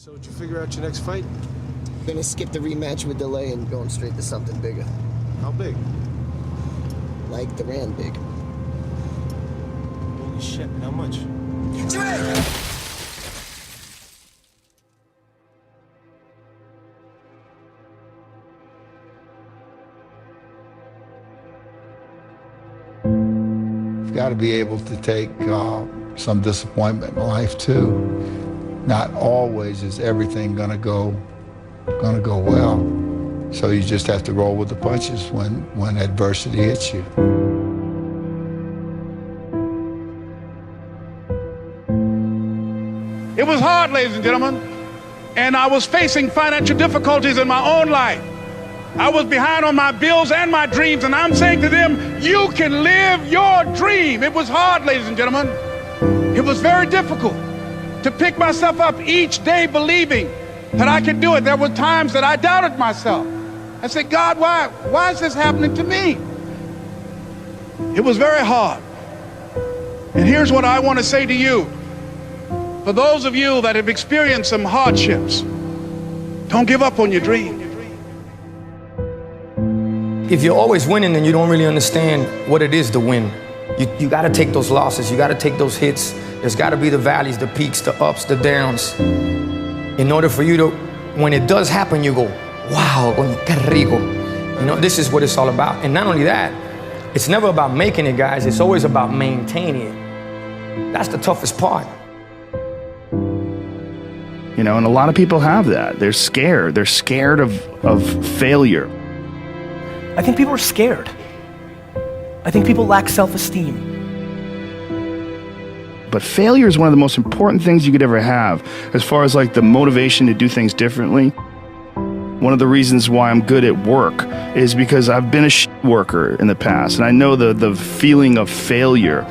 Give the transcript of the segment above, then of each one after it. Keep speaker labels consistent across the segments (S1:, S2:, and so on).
S1: So did you figure out your next fight?
S2: Gonna skip the rematch with delay and going straight to something bigger.
S1: How big?
S2: Like the Rand big.
S1: Holy shit, how much?
S3: You've got to be able to take some disappointment in life too. Not always is everything gonna go well. So you just have to roll with the punches when adversity hits you.
S4: It was hard, ladies and gentlemen, and I was facing financial difficulties in my own life. I was behind on my bills and my dreams, and I'm saying to them, you can live your dream. It was hard, ladies and gentlemen. It was very difficult to pick myself up each day believing that I could do it. There were times that I doubted myself. I said, God, why is this happening to me? It was very hard. And here's what I want to say to you. For those of you that have experienced some hardships, don't give up on your dream.
S5: If you're always winning and you don't really understand what it is to win, you got to take those losses, you got to take those hits. There's got to be the valleys, the peaks, the ups, the downs. In order for you to, when it does happen, you go, wow, qué rico. You know, this is what it's all about. And not only that, it's never about making it, guys. It's always about maintaining it. That's the toughest part.
S6: You know, and a lot of people have that. They're scared. They're scared of failure.
S7: I think people are scared. I think people lack self-esteem.
S6: But failure is one of the most important things you could ever have, as far as like the motivation to do things differently. One of the reasons why I'm good at work is because I've been a shit worker in the past, and I know the feeling of failure.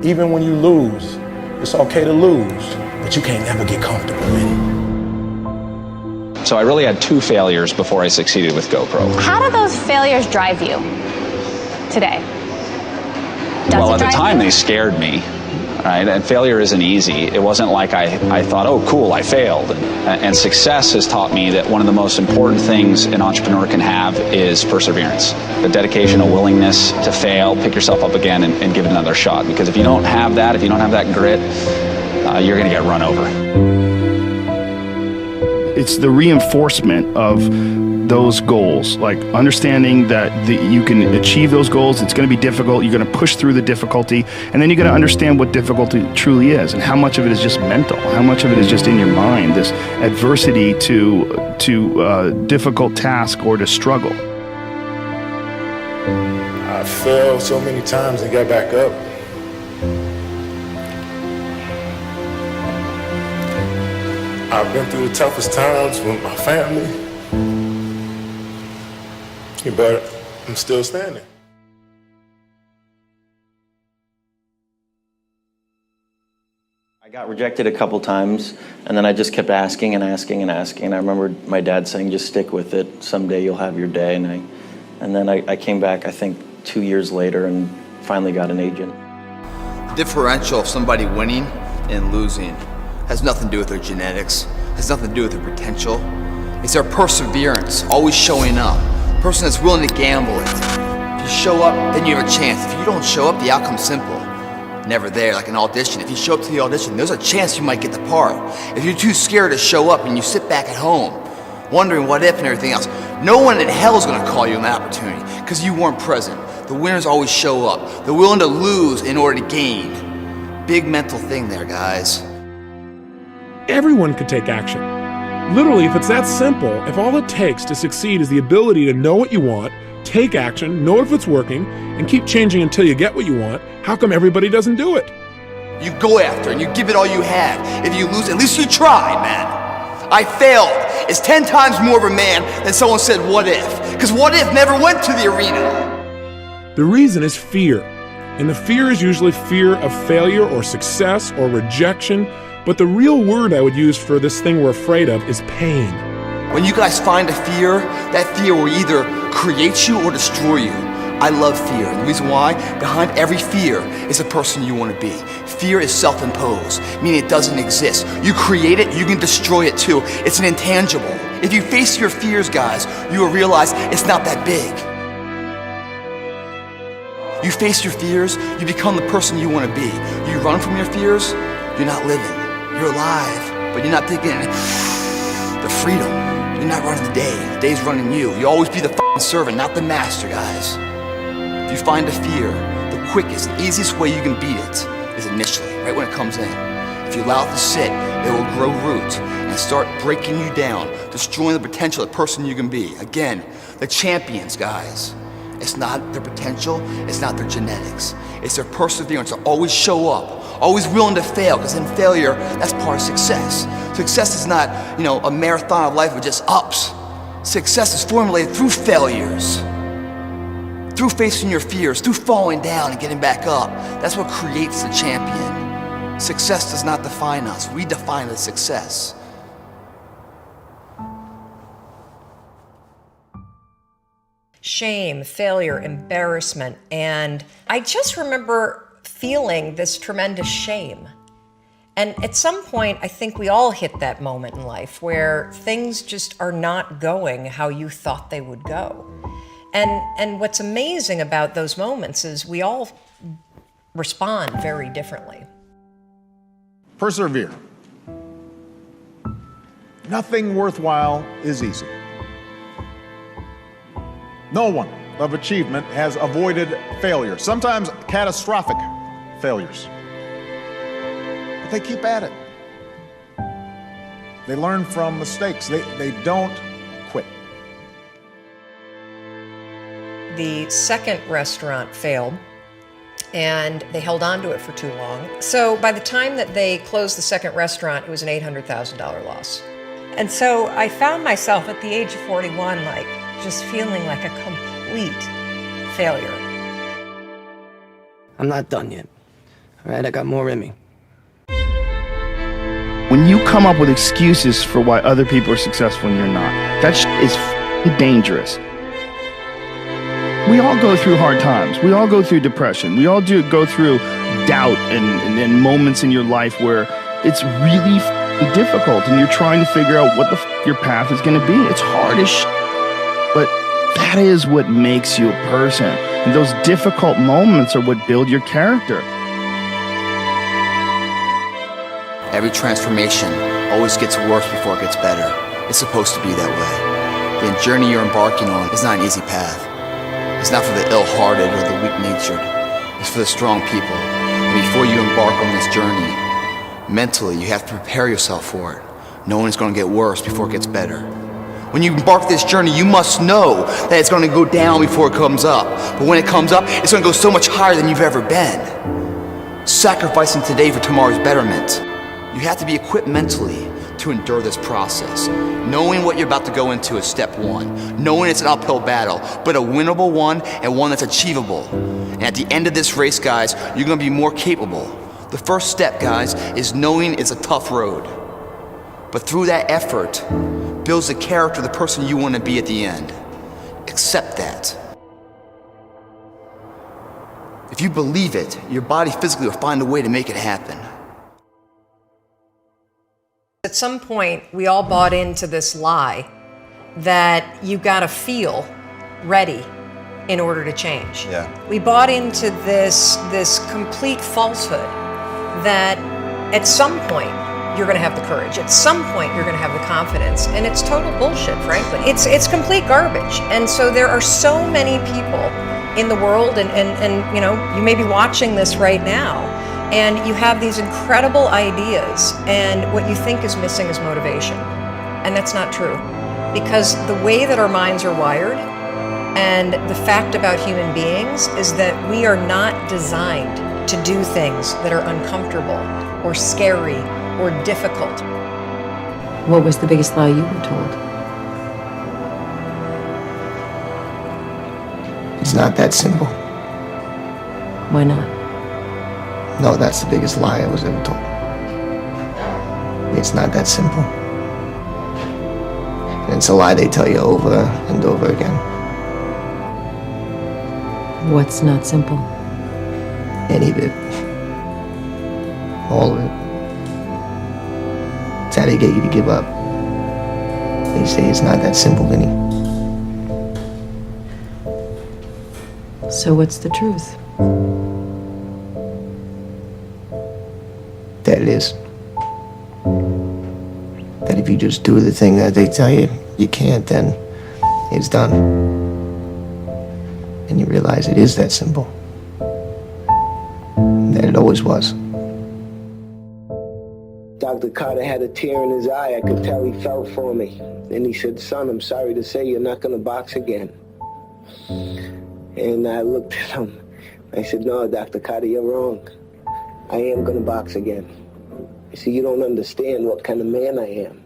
S8: Even when you lose, it's okay to lose, but you can't never get comfortable in it.
S9: So I really had 2 failures before I succeeded with GoPro.
S10: How do those failures drive you today?
S9: Well, at the time they scared me, right? And failure isn't easy. It wasn't like I thought, oh, cool, I failed. And success has taught me that one of the most important things an entrepreneur can have is perseverance. The dedication, a willingness to fail, pick yourself up again and give it another shot. Because if you don't have that, if you don't have that grit, you're gonna get run over.
S6: It's the reinforcement of those goals, like understanding that you can achieve those goals. It's going to be difficult. You're going to push through the difficulty, and then you're going to understand what difficulty truly is and how much of it is just mental, how much of it is just in your mind, this adversity to difficult task or to struggle.
S8: I fell so many times and got back up. I've been through the toughest times with my family, but I'm still standing.
S11: I got rejected a couple times, and then I just kept asking and asking and asking. And I remember my dad saying, just stick with it. Someday you'll have your day. And then I came back, I think, 2 years later and finally got an agent.
S12: The differential of somebody winning and losing has nothing to do with their genetics, has nothing to do with their potential. It's their perseverance, always showing up. The person that's willing to gamble it. If you show up, then you have a chance. If you don't show up, the outcome's simple. Never there, like an audition. If you show up to the audition, there's a chance you might get the part. If you're too scared to show up and you sit back at home, wondering what if and everything else, no one in hell is gonna call you an opportunity because you weren't present. The winners always show up. They're willing to lose in order to gain. Big mental thing there, guys.
S13: Everyone could take action. Literally, if it's that simple, if all it takes to succeed is the ability to know what you want, take action, know if it's working, and keep changing until you get what you want, how come everybody doesn't do it?
S12: You go after and you give it all you have. If you lose, at least you tried, man. I failed. It's 10 times more of a man than someone said, what if? Because what if never went to the arena.
S13: The reason is fear. And the fear is usually fear of failure or success or rejection. But the real word I would use for this thing we're afraid of is pain.
S12: When you guys find a fear, that fear will either create you or destroy you. I love fear, and the reason why, behind every fear is the person you want to be. Fear is self-imposed, meaning it doesn't exist. You create it, you can destroy it too. It's an intangible. If you face your fears, guys, you will realize it's not that big. You face your fears, you become the person you want to be. You run from your fears, you're not living. You're alive, but you're not thinking the freedom. You're not running the day. The day's running you. You always be the f***ing servant, not the master, guys. If you find a fear, the quickest, the easiest way you can beat it is initially, right when it comes in. If you allow it to sit, it will grow root and start breaking you down, destroying the potential of the person you can be. Again, the champions, guys. It's not their potential, it's not their genetics. It's their perseverance to always show up, always willing to fail, because in failure, that's part of success. Success is not, a marathon of life with just ups. Success is formulated through failures, through facing your fears, through falling down and getting back up. That's what creates the champion. Success does not define us. We define the success.
S14: Shame, failure, embarrassment, and I just remember feeling this tremendous shame. And at some point, I think we all hit that moment in life where things just are not going how you thought they would go. And what's amazing about those moments is we all respond very differently.
S15: Persevere. Nothing worthwhile is easy. No one of achievement has avoided failure, sometimes catastrophic failures. But they keep at it. They learn from mistakes. They don't quit.
S14: The second restaurant failed, and they held on to it for too long. So by the time that they closed the second restaurant, it was an $800,000 loss. And so I found myself at the age of 41, just feeling like a complete failure.
S5: I'm not done yet. All right, I got more in me.
S6: When you come up with excuses for why other people are successful and you're not, that is dangerous. We all go through hard times. We all go through depression. We all go through doubt and moments in your life where it's really difficult and you're trying to figure out what the your path is going to be. It's hard as shit. But that is what makes you a person. And those difficult moments are what build your character.
S12: Every transformation always gets worse before it gets better. It's supposed to be that way. The journey you're embarking on is not an easy path. It's not for the ill-hearted or the weak-natured. It's for the strong people. And before you embark on this journey, mentally, you have to prepare yourself for it, knowing it's going to get worse before it gets better. When you embark this journey, you must know that it's going to go down before it comes up. But when it comes up, it's going to go so much higher than you've ever been. Sacrificing today for tomorrow's betterment. You have to be equipped mentally to endure this process. Knowing what you're about to go into is step one. Knowing it's an uphill battle, but a winnable one and one that's achievable. And at the end of this race, guys, you're going to be more capable. The first step, guys, is knowing it's a tough road. But through that effort, builds the character of the person you want to be at the end. Accept that. If you believe it, your body physically will find a way to make it happen.
S14: At some point, we all bought into this lie that you gotta feel ready in order to change.
S16: Yeah.
S14: We bought into this complete falsehood that at some point you're gonna have the courage. At some point you're gonna have the confidence. And it's total bullshit, frankly. It's complete garbage. And so there are so many people in the world and you may be watching this right now, and you have these incredible ideas, and what you think is missing is motivation. And that's not true. Because the way that our minds are wired, and the fact about human beings, is that we are not designed to do things that are uncomfortable, or scary, or difficult.
S17: What was the biggest lie you were told?
S2: It's not that simple.
S17: Why not?
S2: No, that's the biggest lie I was ever told. It's not that simple. And it's a lie they tell you over and over again.
S17: What's not simple?
S2: Any of it. all of it. It's how they get you to give up. They say it's not that simple, Vinny.
S17: So what's the truth?
S2: That it is. That if you just do the thing that they tell you you can't, then it's done. And you realize it is that simple. That it always was.
S16: Dr. Carter had a tear in his eye. I could tell he felt for me. And he said, son, I'm sorry to say you're not going to box again. And I looked at him. I said, no, Dr. Carter, you're wrong. I am going to box again. You see, you don't understand what kind of man I am.